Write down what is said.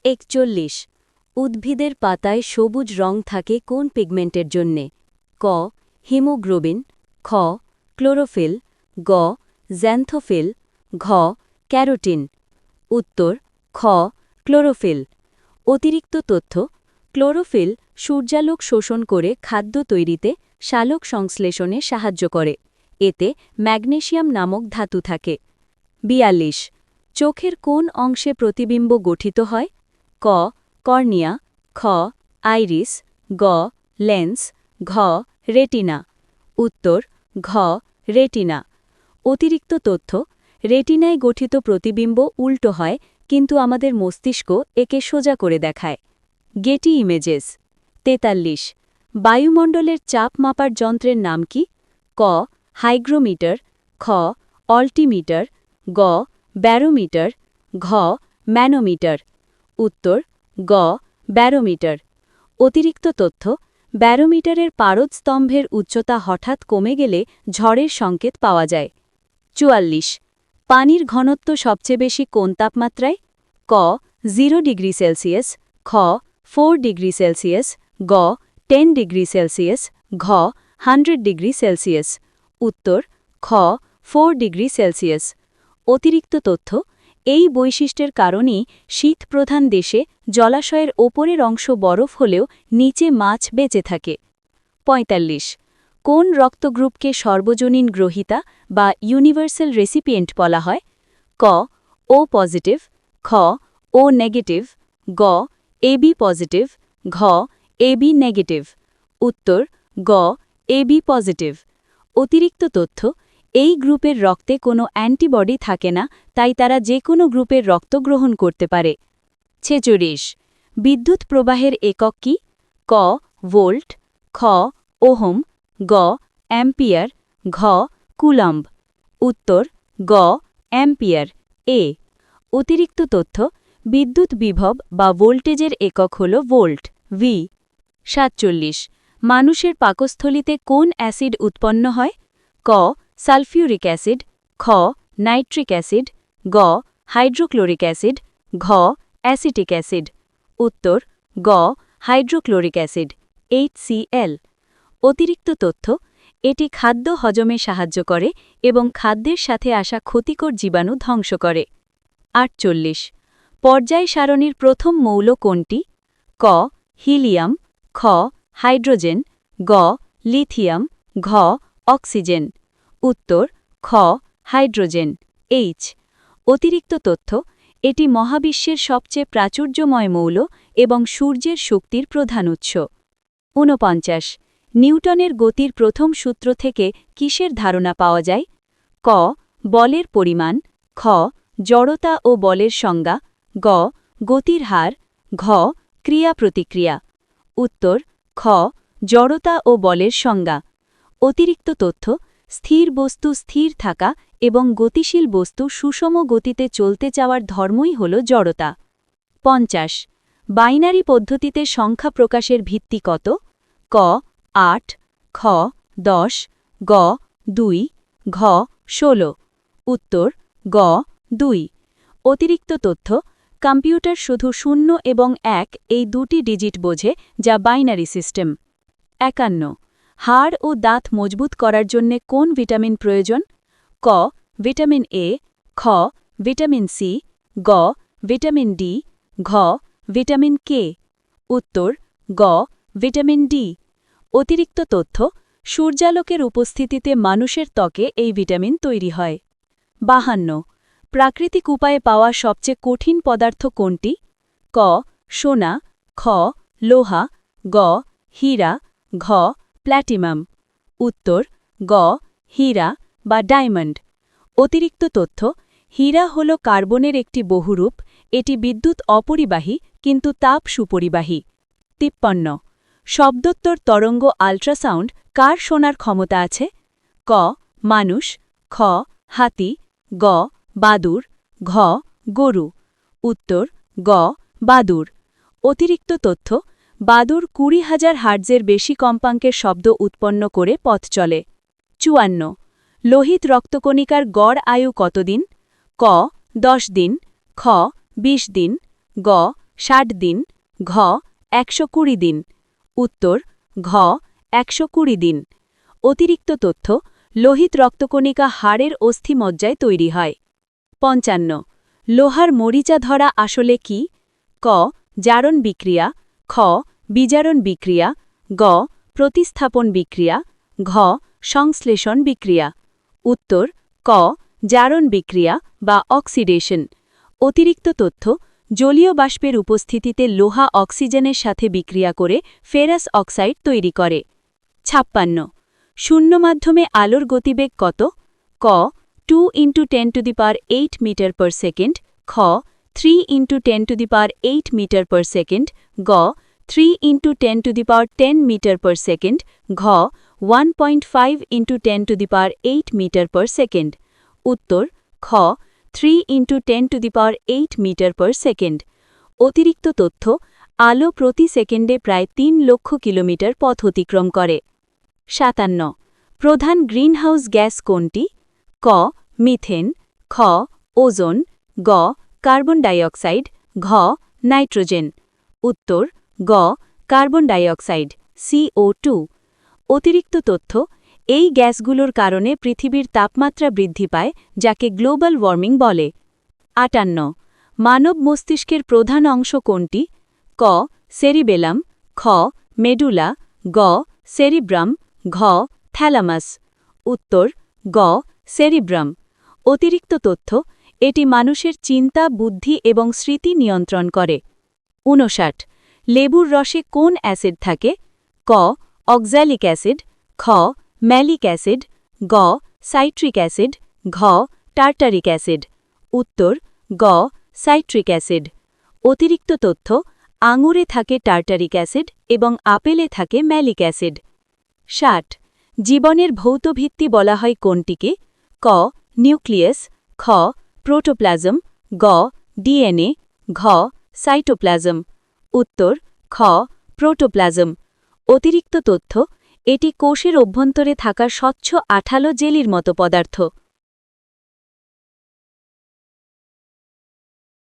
41 উদ্ভিদের পাতায় সবুজ রং থাকে কোন পিগমেন্টের জন্যে? ক হিমোগ্লোবিন, খ ক্লোরোফিল, গ জ্যান্থোফিল, ঘ ক্যারোটিন। উত্তর খ ক্লোরোফিল। অতিরিক্ত তথ্য: ক্লোরোফিল সূর্যালোক শোষণ করে খাদ্য তৈরিতে সালোক সংশ্লেষণে সাহায্য করে। এতে ম্যাগনেসিয়াম নামক ধাতু থাকে। 42 চোখের কোন অংশে প্রতিবিম্ব গঠিত হয়? ক কর্নিয়া, খ আইরিস, গ লেন্স, ঘ রেটিনা। উত্তর ঘ রেটিনা। অতিরিক্ত তথ্য: রেটিনায় গঠিত প্রতিবিম্ব উল্টো হয়, কিন্তু আমাদের মস্তিষ্ক একে সোজা করে দেখায়। Getty images. 43 বায়ুমণ্ডলের চাপ মাপার যন্ত্রের নাম কি? ক হাইগ্রোমিটার, খ অল্টিমিটার, গ ব্যারোমিটার, ঘ ম্যানোমিটার। উত্তর গ ব্যারোমিটার। অতিরিক্ত তথ্য: ব্যারোমিটারের পারদ উচ্চতা হঠাৎ কমে গেলে ঝড়ের সংকেত পাওয়া যায়। 44 পানির ঘনত্ব সবচেয়ে বেশি কোন তাপমাত্রায়? ক 0 ডিগ্রি সেলসিয়াস, খ 4 ডিগ্রি সেলসিয়াস, গ 10 ডিগ্রি সেলসিয়াস, ঘ 100 ডিগ্রি সেলসিয়াস। উত্তর খ 4 ডিগ্রি সেলসিয়াস। অতিরিক্ত তথ্য: এই বৈশিষ্ট্যের কারণেই শীতপ্রধান দেশে জলাশয়ের ওপরের অংশ বরফ হলেও নিচে মাছ বেঁচে থাকে। 45 কোন রক্তগ্রুপকে সর্বজনীন গ্রহীতা বা ইউনিভার্সাল রেসিপিয়েন্ট বলা হয়? ক ও পজিটিভ, খ ও নেগেটিভ, গ এবি পজিটিভ, ঘ এবি নেগেটিভ। উত্তর গ এবি পজিটিভ। অতিরিক্ত তথ্য: এই গ্রুপের রক্তে কোনো অ্যান্টিবডি থাকে না, তাই তারা যে কোনো গ্রুপের রক্ত গ্রহণ করতে পারে। 46 বিদ্যুৎ প্রবাহের একক কি? ক ভোল্ট, খ ওহম, গ অ্যাম্পিয়ার, ঘ কুলম্ব। উত্তর গ অ্যাম্পিয়ার। এ অতিরিক্ত তথ্য: বিদ্যুৎ বিভব বা ভোল্টেজের একক হল ভোল্ট, ভি। 47 মানুষের পাকস্থলীতে কোন অ্যাসিড উৎপন্ন হয়? ক সালফিউরিক অ্যাসিড, খ নাইট্রিক অ্যাসিড, গ হাইড্রোক্লোরিক অ্যাসিড, ঘ অ্যাসিটিক অ্যাসিড। উত্তর গ হাইড্রোক্লোরিক অ্যাসিড, HCl। অতিরিক্ত তথ্য: এটি খাদ্য হজমে সাহায্য করে এবং খাদ্যের সাথে আসা ক্ষতিকর জীবাণু ধ্বংস করে। 48 পর্যায় সারণীর প্রথম মৌল কোনটি? ক হিলিয়াম, খ হাইড্রোজেন, গ লিথিয়াম, ঘ অক্সিজেন। উত্তর খ হাইড্রোজেন, H। অতিরিক্ত তথ্য: এটি মহাবিশ্বের সবচেয়ে প্রাচুর্যময় মৌল এবং সূর্যের শক্তির প্রধান উৎস। 49 নিউটনের গতির প্রথম সূত্র থেকে কিসের ধারণা পাওয়া যায়? ক বলের পরিমাণ, খ জড়তা ও বলের সংজ্ঞা, গ গতির হার, ঘ ক্রিয়া প্রতিক্রিয়া। উত্তর খ জড়তা ও বলের সংজ্ঞা। অতিরিক্ত তথ্য: স্থির বস্তু স্থির থাকা এবং গতিশীল বস্তু সুষম গতিতে চলতে চাওয়ার ধর্মই হল জড়তা। 50 বাইনারি পদ্ধতিতে সংখ্যা প্রকাশের ভিত্তি কত? ক 8, খ 10, গ 2, ঘ 16। উত্তর গ 2। অতিরিক্ত তথ্য: কম্পিউটার শুধু 0 এবং 1 এই দুটি ডিজিট বোঝে, যা বাইনারি সিস্টেম। 51 হাড় ও দাঁত মজবুত করার জন্য কোন ভিটামিন প্রয়োজন? ক ভিটামিন এ, খ ভিটামিন সি, গ ভিটামিন ডি, ঘ ভিটামিন কে। উত্তর গ ভিটামিন ডি। অতিরিক্ত তথ্য: সূর্যালোকের উপস্থিতিতে মানুষের ত্বকে এই ভিটামিন তৈরি হয়। 52 প্রাকৃতিক উপায়ে পাওয়া সবচেয়ে কঠিন পদার্থ কোনটি? ক সোনা, খ লোহা, গ হীরা, ঘ প্ল্যাটিনাম। উত্তর গ হীরা বা ডায়মন্ড। অতিরিক্ত তথ্য: হীরা হল কার্বনের একটি বহুরূপ, এটি বিদ্যুৎ অপরিবাহী কিন্তু তাপ সুপরিবাহী। 53 শব্দোত্তর তরঙ্গ আল্ট্রাসাউন্ড কার শোনার ক্ষমতা আছে? ক মানুষ, খ হাতি, গ বাদুড়, ঘ গরু। উত্তর গ বাদুড়। অতিরিক্ত তথ্য: বাদুড় 20,000 হার্টজের বেশি কম্পাঙ্কের শব্দ উৎপন্ন করে পথ চলে। 54 লোহিত রক্তকণিকার গড় আয়ু কতদিন? ক 10 দিন, খ 20 দিন, গ 60 দিন, ঘ 120 দিন। উত্তর ঘ 120 দিন। অতিরিক্ত তথ্য, লোহিত রক্তকণিকা হাড়ের অস্থিমজ্জায় তৈরি হয়। 55 লোহার মরিচা ধরা আসলে কি? ক জারণ বিক্রিয়া, খ বিজারণ বিক্রিয়া, গ প্রতিস্থাপন বিক্রিয়া, ঘ সংশ্লেষণ বিক্রিয়া। উত্তর ক জারণ বিক্রিয়া বা অক্সিডেশন। অতিরিক্ত তথ্য, জলীয় বাষ্পের উপস্থিতিতে লোহা অক্সিজেনের সাথে বিক্রিয়া করে ফেরাস অক্সাইড তৈরি করে। 56 শূন্য মাধ্যমে আলোর গতিবেগ কত? ক 2 × 10⁸ মিটার পার সেকেন্ড, খ 3 × 10⁸ মিটার পার সেকেন্ড, গ 3 × 10⁻10 মিটার পার সেকেন্ড, ঘ 1.5 × 10⁸ মিটার পার সেকেন্ড। উত্তর খ 3 × 10⁸ মিটার পার সেকেন্ড। অতিরিক্ত তথ্য, আলো প্রতি সেকেন্ডে প্রায় 3 লক্ষ কিলোমিটার পথ অতিক্রম করে। 57 প্রধান গ্রিনহাউস গ্যাস কোনটি? ক মিথেন, খ ওজোন, গ কার্বন ডাইঅক্সাইড, ঘ নাইট্রোজেন। উত্তর গ কার্বন ডাইঅক্সাইড CO2। অতিরিক্ত তথ্য, এই গ্যাসগুলোর কারণে পৃথিবীর তাপমাত্রা বৃদ্ধি পায়, যাকে গ্লোবাল ওয়ার্মিং বলে। 58 মানব মস্তিষ্কের প্রধান অংশ কোনটি? ক সেরিবেলাম, খ মেডুলা, গ সেরিব্রাম, ঘ থ্যালামাস। উত্তর গ সেরিব্রাম। অতিরিক্ত তথ্য, এটি মানুষের চিন্তা, বুদ্ধি এবং স্মৃতি নিয়ন্ত্রণ করে। 59 লেবুর রসে কোন অ্যাসিড থাকে? ক অক্সালিক অ্যাসিড, খ ম্যালিক অ্যাসিড, গ সাইট্রিক অ্যাসিড, ঘ টার্টারিক অ্যাসিড। উত্তর গ সাইট্রিক অ্যাসিড। অতিরিক্ত তথ্য, আঙুরে থাকে টার্টারিক অ্যাসিড এবং আপেলে থাকে ম্যালিক অ্যাসিড। 60 জীবনের ভৌত ভিত্তি বলা হয় কোনটিকে? ক নিউক্লিয়াস, খ প্রোটোপ্লাজম, গ ডিএনএ, ঘ সাইটোপ্লাজম। উত্তর খ প্রোটোপ্লাজম। অতিরিক্ত তথ্য, এটি কোষের অভ্যন্তরে থাকা স্বচ্ছ আঠালো জেলির মতো পদার্থ।